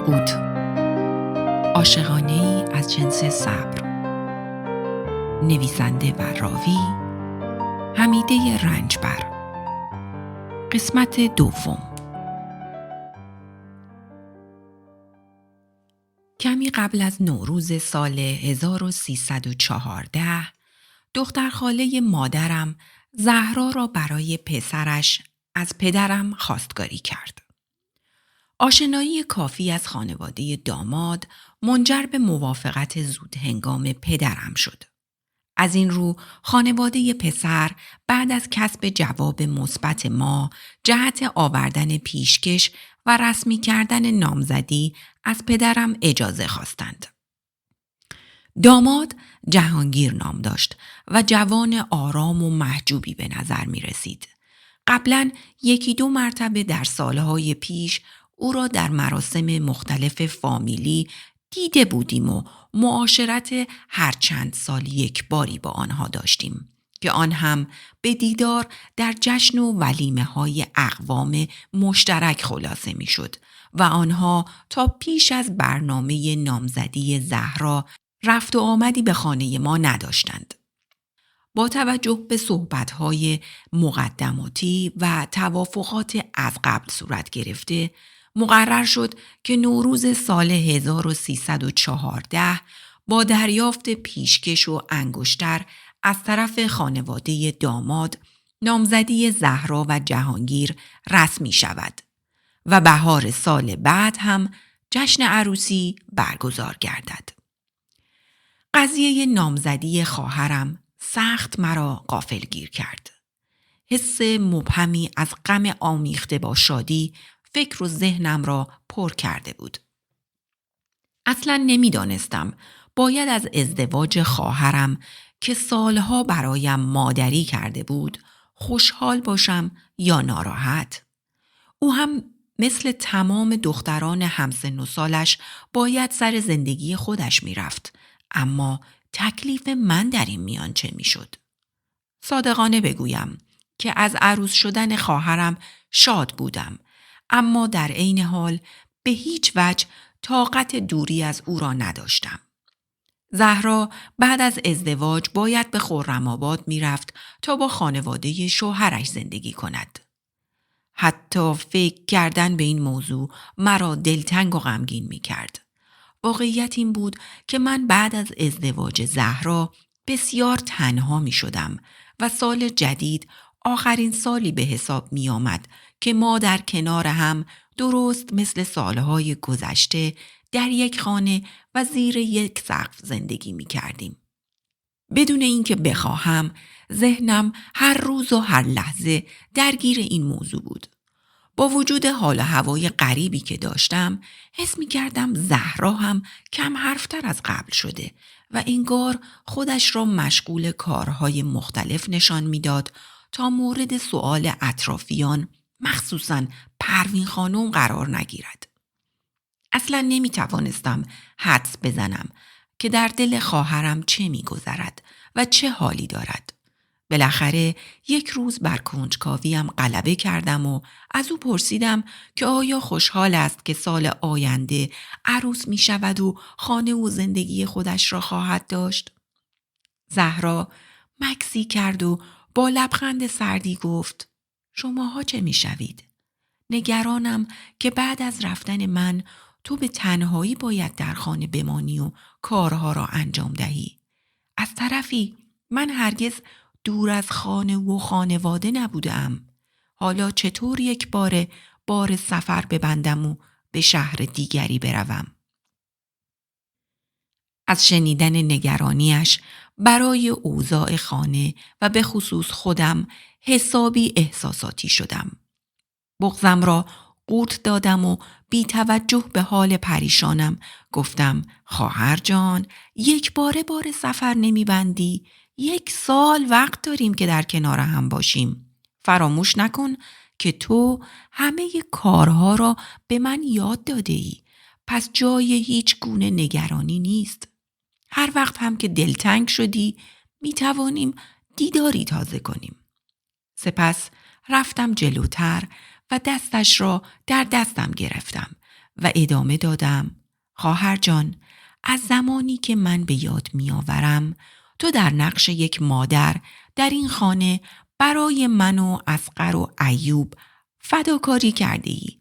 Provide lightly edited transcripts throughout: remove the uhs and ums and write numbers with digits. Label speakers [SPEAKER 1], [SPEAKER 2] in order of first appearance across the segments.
[SPEAKER 1] سکوت، عاشقانه‌ای از جنس صبر. نویسنده و راوی حمیده رنجبر. قسمت دوم. کمی قبل از نوروز سال 1314 دختر خاله مادرم زهرا را برای پسرش از پدرم خواستگاری کرد. آشنایی کافی از خانواده داماد منجر به موافقت زود هنگام پدرم شد. از این رو خانواده پسر بعد از کسب جواب مثبت ما جهت آوردن پیشکش و رسمی کردن نامزدی از پدرم اجازه خواستند. داماد جهانگیر نام داشت و جوان آرام و محجوبی به نظر می رسید. قبلاً 1-2 مرتبه در سالهای پیش او را در مراسم مختلف فامیلی دیده بودیم و معاشرت هر چند سال یک باری با آنها داشتیم که آن هم به دیدار در جشن و ولیمه های اقوام مشترک خلاصه می شد و آنها تا پیش از برنامه نامزدی زهرا رفت و آمدی به خانه ما نداشتند. با توجه به صحبت‌های مقدماتی و توافقات از قبل صورت گرفته مقرر شد که نوروز سال 1314 با دریافت پیشکش و انگشتر از طرف خانواده داماد نامزدی زهرا و جهانگیر رسمی شود و بهار سال بعد هم جشن عروسی برگزار گردد. قضیه نامزدی خواهرم سخت مرا غافلگیر کرد. حس مبهمی از غم آمیخته با شادی فکر و ذهنم را پر کرده بود. اصلا نمیدانستم باید از ازدواج خواهرم که سالها برایم مادری کرده بود خوشحال باشم یا ناراحت. او هم مثل تمام دختران همسن و سالش باید سر زندگی خودش میرفت، اما تکلیف من در این میان چه میشد؟ صادقانه بگویم که از عروس شدن خواهرم شاد بودم، اما در عین حال به هیچ وجه طاقت دوری از او را نداشتم. زهرا بعد از ازدواج باید به خرم‌آباد میرفت تا با خانواده شوهرش زندگی کند. حتی فکر کردن به این موضوع مرا دلتنگ و غمگین می‌کرد. واقعیت این بود که من بعد از ازدواج زهرا بسیار تنها می شدم و سال جدید آخرین سالی به حساب می آمد که ما در کنار هم درست مثل سالهای گذشته در یک خانه و زیر یک سقف زندگی می کردیم. بدون اینکه بخواهم ذهنم هر روز و هر لحظه درگیر این موضوع بود. با وجود حال و هوای غریبی که داشتم حس می کردم زهرا هم کم حرفتر از قبل شده و انگار خودش را مشغول کارهای مختلف نشان می داد تا مورد سؤال اطرافیان مخصوصاً پروین خانم قرار نگیرد. اصلا نمی توانستم حدس بزنم که در دل خواهرم چه می گذرد و چه حالی دارد. بالاخره یک روز بر کنجکاویم غلبه کردم و از او پرسیدم که آیا خوشحال است که سال آینده عروس می شود و خانه و زندگی خودش را خواهد داشت؟ زهرا مکسی کرد و با لبخند سردی گفت: شماها چه می شوید؟ نگرانم که بعد از رفتن من تو به تنهایی باید در خانه بمانی و کارها را انجام دهی. از طرفی من هرگز دور از خانه و خانواده نبودم. حالا چطور یک بار سفر ببندم و به شهر دیگری بروم؟ از شنیدن نگرانیش برای اوضاع خانه و به خصوص خودم حسابی احساساتی شدم. بغضم را قورت دادم و بی توجه به حال پریشانم گفتم: خواهر جان، یک بار سفر نمیبندی؟ 1 سال وقت داریم که در کنار هم باشیم. فراموش نکن که تو همه کارها را به من یاد داده ای. پس جای هیچ گونه نگرانی نیست. هر وقت هم که دلتنگ شدی می توانیم دیداری تازه کنیم. سپس رفتم جلوتر و دستش را در دستم گرفتم و ادامه دادم: خواهر جان، از زمانی که من به یاد می آورم تو در نقش یک مادر در این خانه برای من و اصغر و ایوب فداکاری کرده ای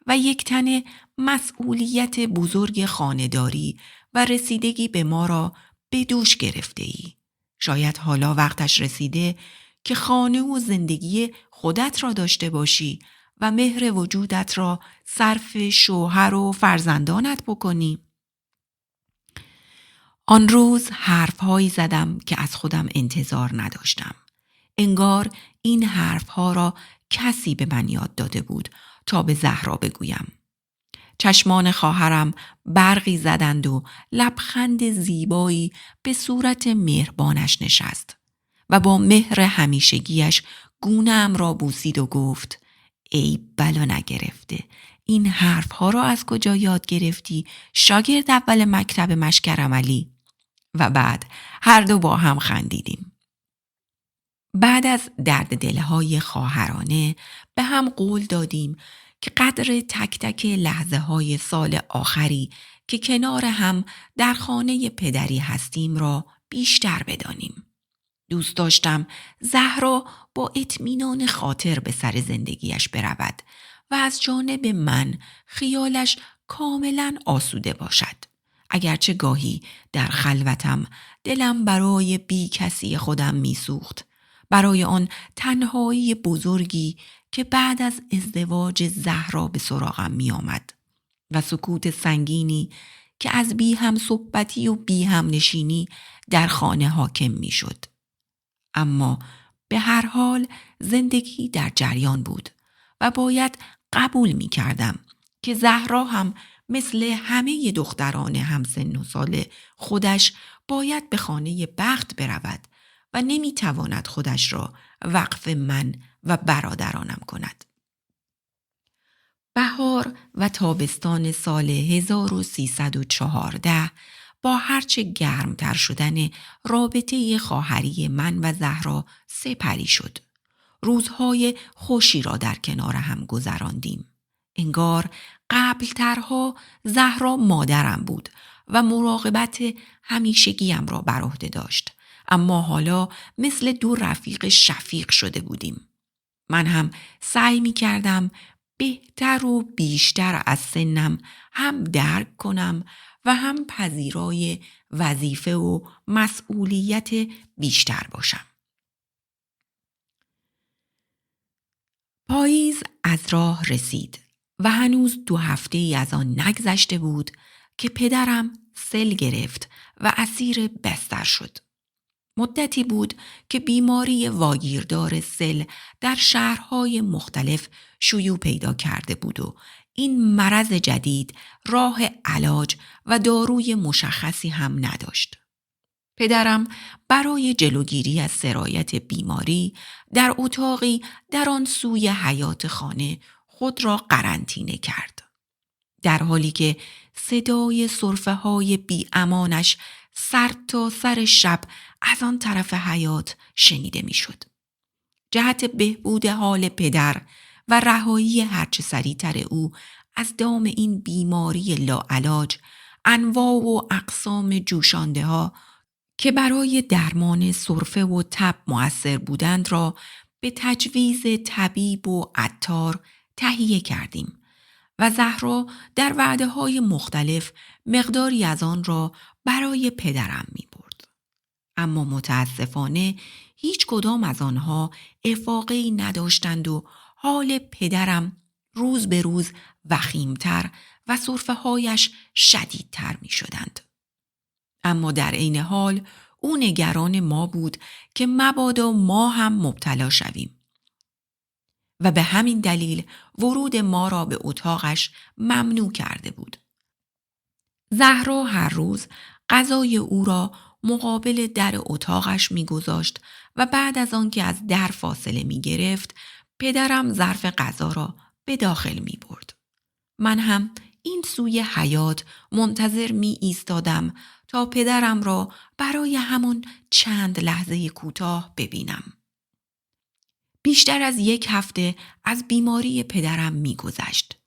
[SPEAKER 1] و یک تنه مسئولیت بزرگ خانه‌داری و رسیدگی به ما را به دوش گرفته ای. شاید حالا وقتش رسیده که خانه و زندگی خودت را داشته باشی و مهر وجودت را صرف شوهر و فرزندانت بکنی. آن روز حرفهایی زدم که از خودم انتظار نداشتم. انگار این حرفها را کسی به من یاد داده بود تا به زهرا بگویم. چشمان خواهرم برقی زدند و لبخند زیبایی به صورت مهربانش نشست و با مهر همیشگیش گونه‌ام را بوسید و گفت: ای بلا نگرفته، این حرفها را از کجا یاد گرفتی شاگرد اول مکتب مشکرعملی؟ و بعد هر دو با هم خندیدیم. بعد از درد دلهای خواهرانه به هم قول دادیم که قدر تک تک لحظه های سال آخری که کنار هم در خانه پدری هستیم را بیشتر بدانیم. دوست داشتم زهرا با اطمینان خاطر به سر زندگیش برود و از جانب من خیالش کاملا آسوده باشد. اگرچه گاهی در خلوتم دلم برای بی کسی خودم می سوخت، برای آن تنهایی بزرگی که بعد از ازدواج زهرا به سراغم می آمد و سکوت سنگینی که از بی هم صحبتی و بی هم نشینی در خانه حاکم می شد. اما به هر حال زندگی در جریان بود و باید قبول می کردم که زهرا هم مثل همه دختران همسن و سال خودش باید به خانه بخت برود و نمی تواند خودش را وقف من و برادرانم کند. بهار و تابستان سال 1314 با هرچه گرمتر شدن رابطه خواهری من و زهرا سپری شد. روزهای خوشی را در کنار هم گذراندیم. انگار قبلترها زهرا مادرم بود و مراقبت همیشگیم را بر عهده داشت. اما حالا مثل دو رفیق شفیق شده بودیم. من هم سعی می کردم بهتر و بیشتر از سنم هم درک کنم و هم پذیرای وظیفه و مسئولیت بیشتر باشم. پاییز از راه رسید و هنوز 2 هفته ای از آن نگذشته بود که پدرم سل گرفت و اسیر بستر شد. مدتی بود که بیماری واگیردار سل در شهرهای مختلف شیوع پیدا کرده بود و این مرض جدید راه علاج و داروی مشخصی هم نداشت. پدرم برای جلوگیری از سرایت بیماری در اتاقی در آن سوی حیاط خانه خود را قرنطینه کرد. در حالی که صدای سرفه های بی امانش سر تا سر شب از آن طرف حیاط شنیده می شد. جهت بهبود حال پدر و رهایی هرچه سریعتر او از دام این بیماری لاعلاج، انواع و اقسام جوشانده ها که برای درمان سرفه و تب مؤثر بودند را به تجویز طبیب و عطار تهیه کردیم و زهرا در وعده‌های مختلف مقداری از آن را برای پدرم می برد. اما متاسفانه هیچ کدام از آنها افاقه‌ای نداشتند و حال پدرم روز به روز وخیمتر و سرفه‌هایش شدیدتر می شدند. اما در عین حال او نگران ما بود که مبادا ما هم مبتلا شویم و به همین دلیل ورود ما را به اتاقش ممنوع کرده بود. زهرا هر روز غذای او را مقابل در اتاقش می‌گذاشت و بعد از آن که از در فاصله می‌گرفت، پدرم ظرف غذا را به داخل می‌برد. من هم این سوی حیاط منتظر می ایستادم تا پدرم را برای همان چند لحظه کوتاه ببینم. بیشتر از 1 هفته از بیماری پدرم می گذشت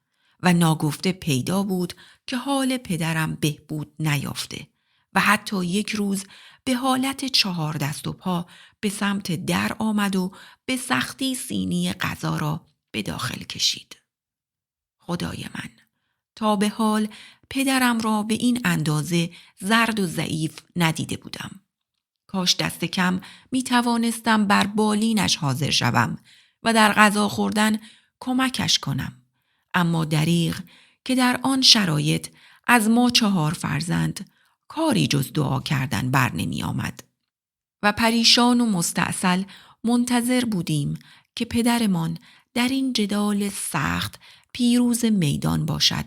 [SPEAKER 1] و ناگفته پیدا بود که حال پدرم بهبود نیافته و حتی یک روز به حالت 4 دست و پا به سمت در آمد و به سختی سینی غذا را به داخل کشید. خدای من، تا به حال پدرم را به این اندازه زرد و ضعیف ندیده بودم. کاش دست کم می توانستم بر بالینش حاضر شوم و در غذا خوردن کمکش کنم. اما دریغ که در آن شرایط از ما 4 فرزند کاری جز دعا کردن بر نمی آمد و پریشان و مستعسل منتظر بودیم که پدرمان در این جدال سخت پیروز میدان باشد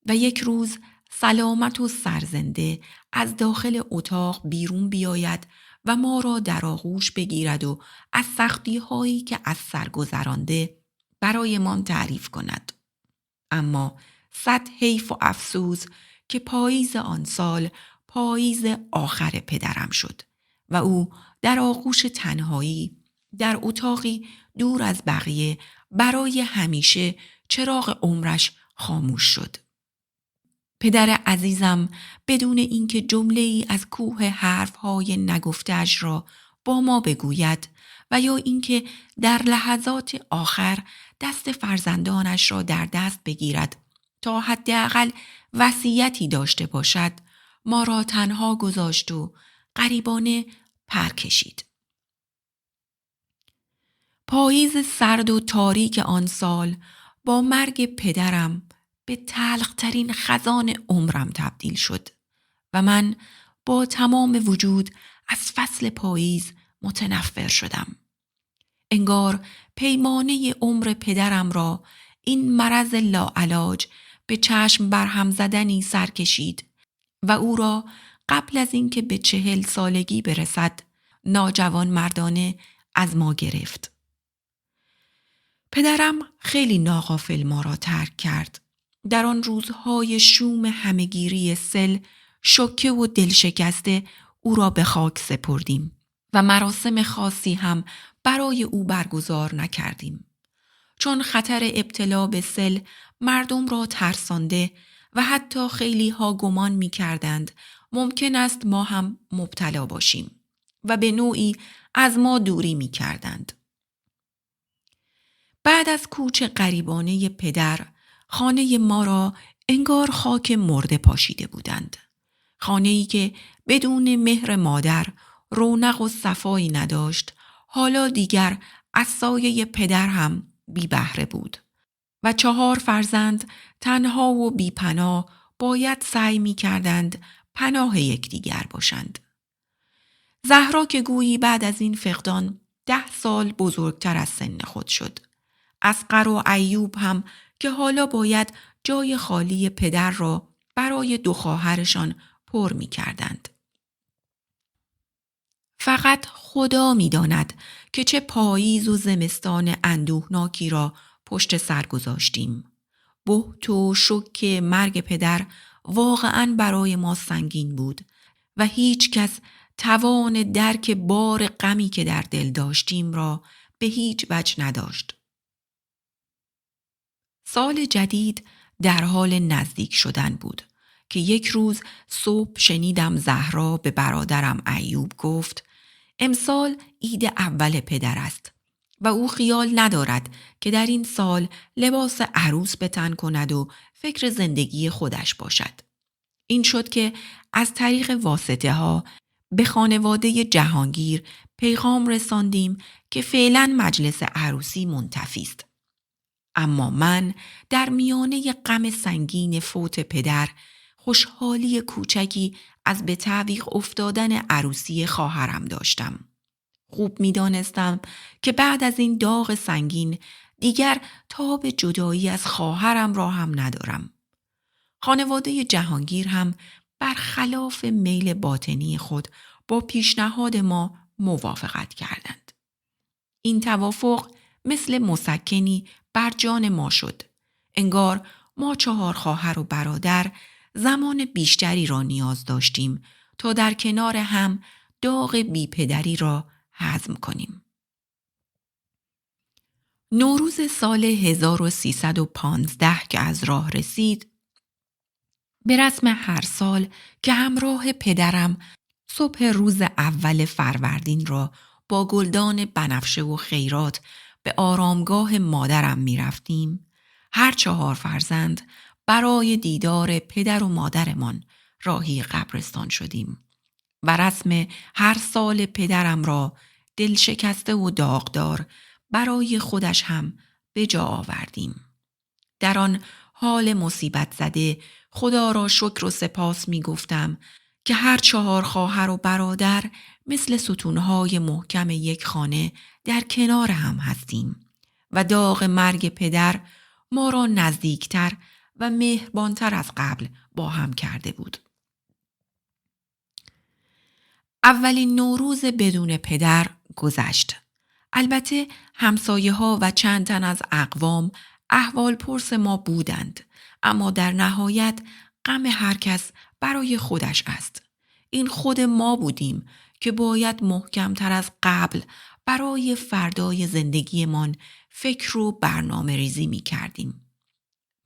[SPEAKER 1] و یک روز سلامت و سرزنده از داخل اتاق بیرون بیاید و ما را در آغوش بگیرد و از سختی هایی که از سر گذرانده برایمان تعریف کند. اما صد حیف و افسوس که پاییز آن سال پاییز آخر پدرم شد و او در آغوش تنهایی در اتاقی دور از بقیه برای همیشه چراغ عمرش خاموش شد. پدر عزیزم بدون اینکه جمله‌ای از کوه حرف‌های نگفته‌اش را با ما بگوید و یا اینکه در لحظات آخر دست فرزندانش را در دست بگیرد تا حداقل وصیتی داشته باشد، ما را تنها گذاشت و غریبانه پر کشید. پاییز سرد و تاریک آن سال با مرگ پدرم به تلخ‌ترین خزان عمرم تبدیل شد و من با تمام وجود از فصل پاییز متنفر شدم. انگار پیمانه عمر پدرم را این مرض لاعلاج به چشم برهم زدنی سر کشید و او را قبل از اینکه به 40 سالگی برسد ناجوان مردانه از ما گرفت. پدرم خیلی ناغافل ما را ترک کرد. در آن روزهای شوم همهگیری سل شوکه و دلشکسته او را به خاک سپردیم و مراسم خاصی هم برای او برگزار نکردیم. چون خطر ابتلا به سل مردم را ترسانده و حتی خیلی ها گمان می کردند ممکن است ما هم مبتلا باشیم و به نوعی از ما دوری می کردند. بعد از کوچ غریبانه پدر، خانه ما را انگار خاک مرده پاشیده بودند. خانه‌ای که بدون مهر مادر رونق و صفایی نداشت، حالا دیگر از سایه پدر هم بی بهره بود و 4 فرزند تنها و بی پناه باید سعی می کردند پناه یکدیگر باشند. زهرا که گویی بعد از این فقدان 10 سال بزرگتر از سن خود شد. اصغر و ایوب هم که حالا باید جای خالی پدر را برای 2 خواهرشان پر می کردند. فقط خدا می داند که چه پاییز و زمستان اندوهناکی را پشت سر گذاشتیم. بهت و شوک مرگ پدر واقعاً برای ما سنگین بود و هیچ کس توان درک بار غمی که در دل داشتیم را به هیچ وجه نداشت. سال جدید در حال نزدیک شدن بود که یک روز صبح شنیدم زهرا به برادرم ایوب گفت امسال عید اول پدر است و او خیال ندارد که در این سال لباس عروس به تن کند و فکر زندگی خودش باشد. این شد که از طریق واسطه ها به خانواده جهانگیر پیغام رساندیم که فعلا مجلس عروسی منتفی است. اما من در میانه غم سنگین فوت پدر خوشحالی کوچکی از به تعویق افتادن عروسی خواهرم داشتم. خوب می دانستم که بعد از این داغ سنگین دیگر تاب جدایی از خواهرم را هم ندارم. خانواده جهانگیر هم برخلاف میل باطنی خود با پیشنهاد ما موافقت کردند. این توافق مثل مسکنی بر جان ما شد. انگار ما 4 خواهر و برادر زمان بیشتری را نیاز داشتیم تا در کنار هم داغ بیپدری را هضم کنیم. نوروز سال 1315 که از راه رسید، به رسم هر سال که همراه پدرم صبح روز اول فروردین را با گلدان بنفشه و خیرات به آرامگاه مادرم می رفتیم، هر 4 فرزند برای دیدار پدر و مادرمان راهی قبرستان شدیم و رسم هر سال پدرم را دل شکسته و داغدار برای خودش هم به جا آوردیم. در آن حال مصیبت زده خدا را شکر و سپاس می گفتم که هر 4 خواهر و برادر مثل ستونهای محکم یک خانه در کنار هم هستیم و داغ مرگ پدر ما را نزدیکتر و مهربانتر از قبل با هم کرده بود. اولین نوروز بدون پدر گذشت. البته همسایه ها و چند تن از اقوام احوال پرس ما بودند، اما در نهایت غم هر کس برای خودش است. این خود ما بودیم که باید محکمتر از قبل برای فردای زندگیمان فکر و برنامه ریزی می کردیم.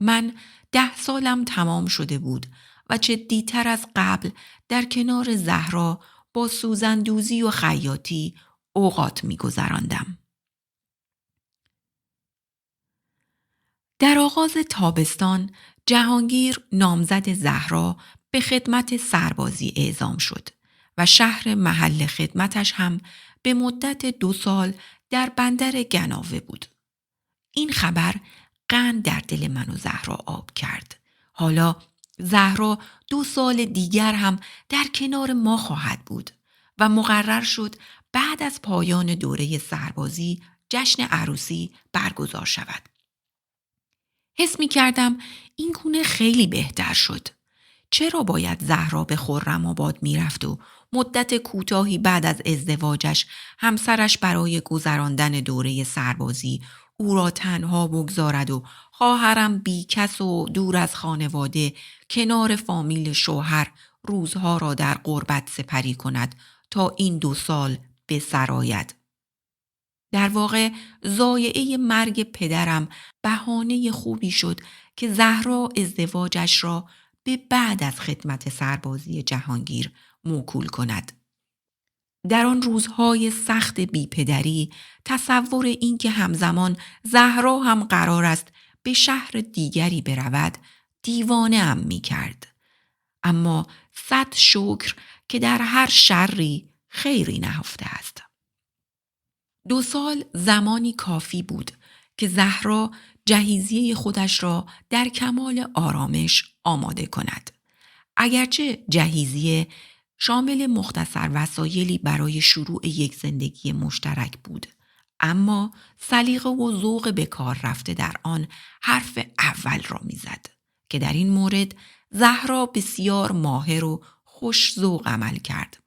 [SPEAKER 1] من 10 سالم تمام شده بود و جدیتر از قبل در کنار زهرا با سوزندوزی و خیاطی اوقات می گذراندم. در آغاز تابستان جهانگیر نامزد زهرا به خدمت سربازی اعزام شد و شهر محل خدمتش هم به مدت 2 سال در بندر گناوه بود. این خبر قند در دل من و زهرا آب کرد. حالا زهرا 2 سال دیگر هم در کنار ما خواهد بود و مقرر شد بعد از پایان دوره سربازی جشن عروسی برگزار شود. حس می کردم این گونه خیلی بهتر شد. چرا باید زهرا به خرم‌آباد می رفت و مدت کوتاهی بعد از ازدواجش همسرش برای گذراندن دوره سربازی او را تنها بگذارد و خواهرم بی کس و دور از خانواده کنار فامیل شوهر روزها را در غربت سپری کند تا این 2 سال به سر آید. در واقع ضایعه مرگ پدرم بهانه خوبی شد که زهرا ازدواجش را به بعد از خدمت سربازی جهانگیر موکول کند. در آن روزهای سخت بیپدری تصور این که همزمان زهرا هم قرار است به شهر دیگری برود دیوانه ام می کرد. اما 100 شکر که در هر شری خیری نهفته است. 2 سال زمانی کافی بود که زهرا جهیزیه خودش را در کمال آرامش آماده کند. اگرچه جهیزیه شامل مختصر وسایلی برای شروع یک زندگی مشترک بود، اما سلیقه و ذوق به کار رفته در آن حرف اول را میزد که در این مورد زهرا بسیار ماهر و خوش ذوق عمل کرد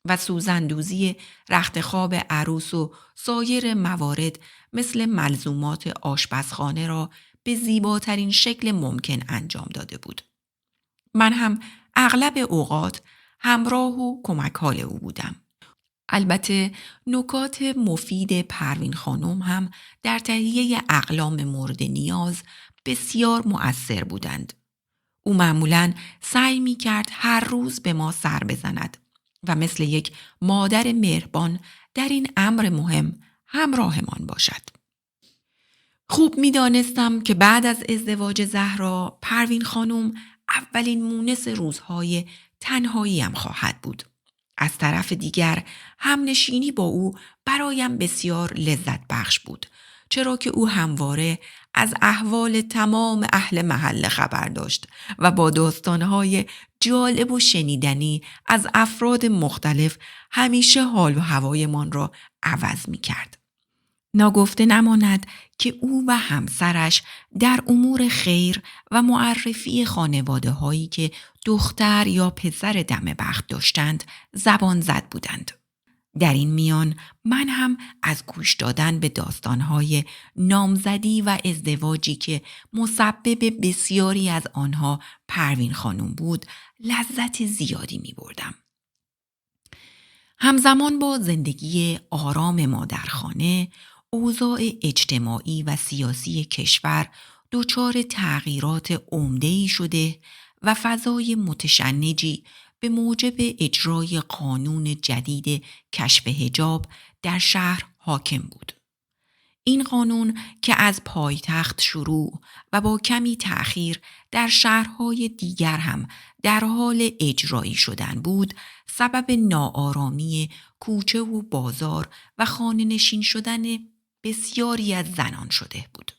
[SPEAKER 1] و سوزندوزی رخت خواب عروس و سایر موارد مثل ملزومات آشپزخانه را به زیباترین شکل ممکن انجام داده بود. من هم اغلب اوقات همراه و کمک حال او بودم. البته نکات مفید پروین خانم هم در تهیه اقلام مورد نیاز بسیار مؤثر بودند. او معمولاً سعی می کرد هر روز به ما سر بزند و مثل یک مادر مهربان در این امر مهم همراهمان باشد. خوب می دانستم که بعد از ازدواج زهرا پروین خانم اولین مونس روزهای تنهاییم خواهد بود. از طرف دیگر همنشینی با او برایم بسیار لذت بخش بود، چرا که او همواره از احوال تمام اهل محله خبر داشت و با داستانهای جالب و شنیدنی از افراد مختلف همیشه حال و هوایمان را عوض می کرد. ناگفته نماند که او و همسرش در امور خیر و معرفی خانواده هایی که دختر یا پسر دم بخت داشتند زبان زد بودند. در این میان من هم از گوش دادن به داستانهای نامزدی و ازدواجی که مسبب بسیاری از آنها پروین خانم بود لذت زیادی می بردم. همزمان با زندگی آرام ما در خانه، اوضاع اجتماعی و سیاسی کشور دچار تغییرات عمده‌ای شده و فضای متشنجی به موجب اجرای قانون جدید کشف حجاب در شهر حاکم بود. این قانون که از پایتخت شروع و با کمی تأخیر در شهرهای دیگر هم در حال اجرایی شدن بود، سبب ناآرامی کوچه و بازار و خانه نشین شدن بسیاری از زنان شده بود.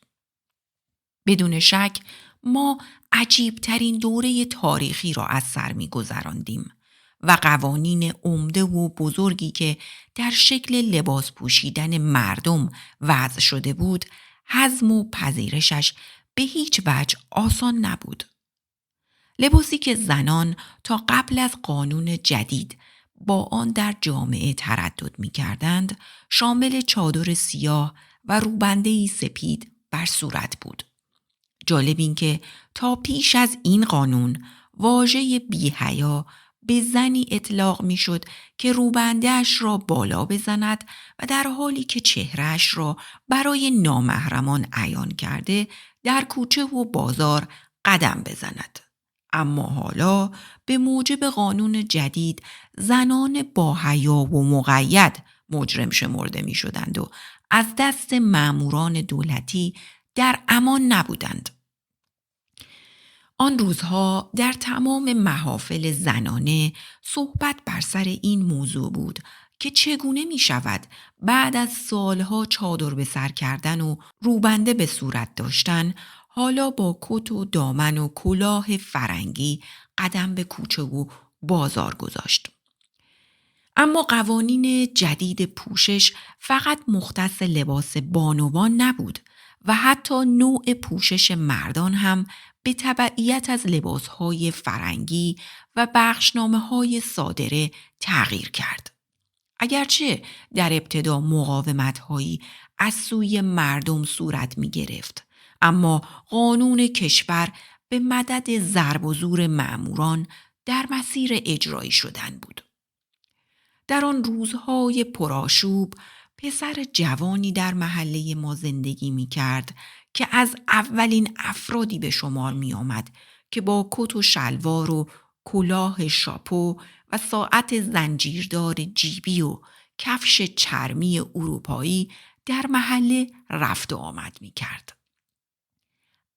[SPEAKER 1] بدون شک ما عجیبترین دوره تاریخی را از سر می گذراندیم و قوانین عمده و بزرگی که در شکل لباس پوشیدن مردم وضع شده بود، هضم و پذیرشش به هیچ وجه آسان نبود. لباسی که زنان تا قبل از قانون جدید با آن در جامعه تردد می کردند، شامل چادر سیاه و روبنده‌ای سپید بر صورت بود. جالب این که تا پیش از این قانون واژه بی‌حیا به زنی اطلاق می شد که روبنده‌اش را بالا بزند و در حالی که چهرهش را برای نامحرمان عیان کرده در کوچه و بازار قدم بزند. اما حالا به موجب قانون جدید زنان با حیا و مقید مجرم شمرده می شدند و از دست ماموران دولتی در امان نبودند. آن روزها در تمام محافل زنانه صحبت بر سر این موضوع بود که چگونه می شود بعد از سالها چادر به سر کردن و روبنده به صورت داشتن، حالا با کت و دامن و کلاه فرنگی قدم به کوچه و بازار گذاشت. اما قوانین جدید پوشش فقط مختص لباس بانوان نبود و حتی نوع پوشش مردان هم به تبعیت از لباسهای فرنگی و بخشنامه‌های صادره تغییر کرد. اگرچه در ابتدا مقاومت‌هایی از سوی مردم صورت می گرفت، اما قانون کشور به مدد ضرب و زور مأموران در مسیر اجرایی شدن بود. در آن روزهای پرآشوب پسر جوانی در محله ما زندگی می کرد که از اولین افرادی به شمار می آمد که با کت و شلوار و کلاه شاپو و ساعت زنجیردار جیبی و کفش چرمی اروپایی در محله رفت و آمد می کرد.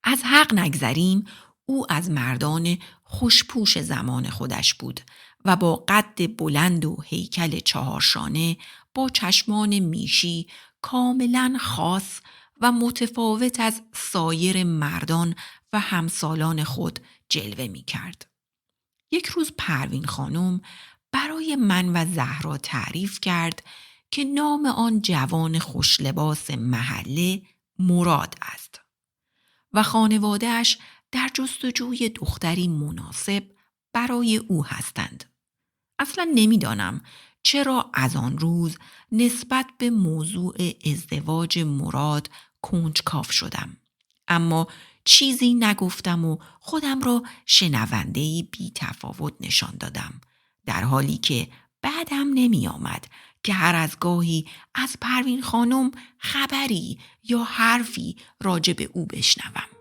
[SPEAKER 1] از حق نگذریم، او از مردان خوشپوش زمان خودش بود و با قد بلند و هیکل چهارشانه با چشمان میشی کاملا خاص و متفاوت از سایر مردان و همسالان خود جلوه می کرد. یک روز پروین خانم برای من و زهرا تعریف کرد که نام آن جوان خوشلباس محله مراد است و خانواده‌اش در جستجوی دختری مناسب برای او هستند. اصلا نمیدانم چرا از آن روز نسبت به موضوع ازدواج مراد کنجکاو شدم، اما چیزی نگفتم و خودم را شنونده‌ای بی تفاوت نشان دادم، در حالی که بعدم نمی آمد که هر از گاهی از پروین خانم خبری یا حرفی راجع به او بشنوم.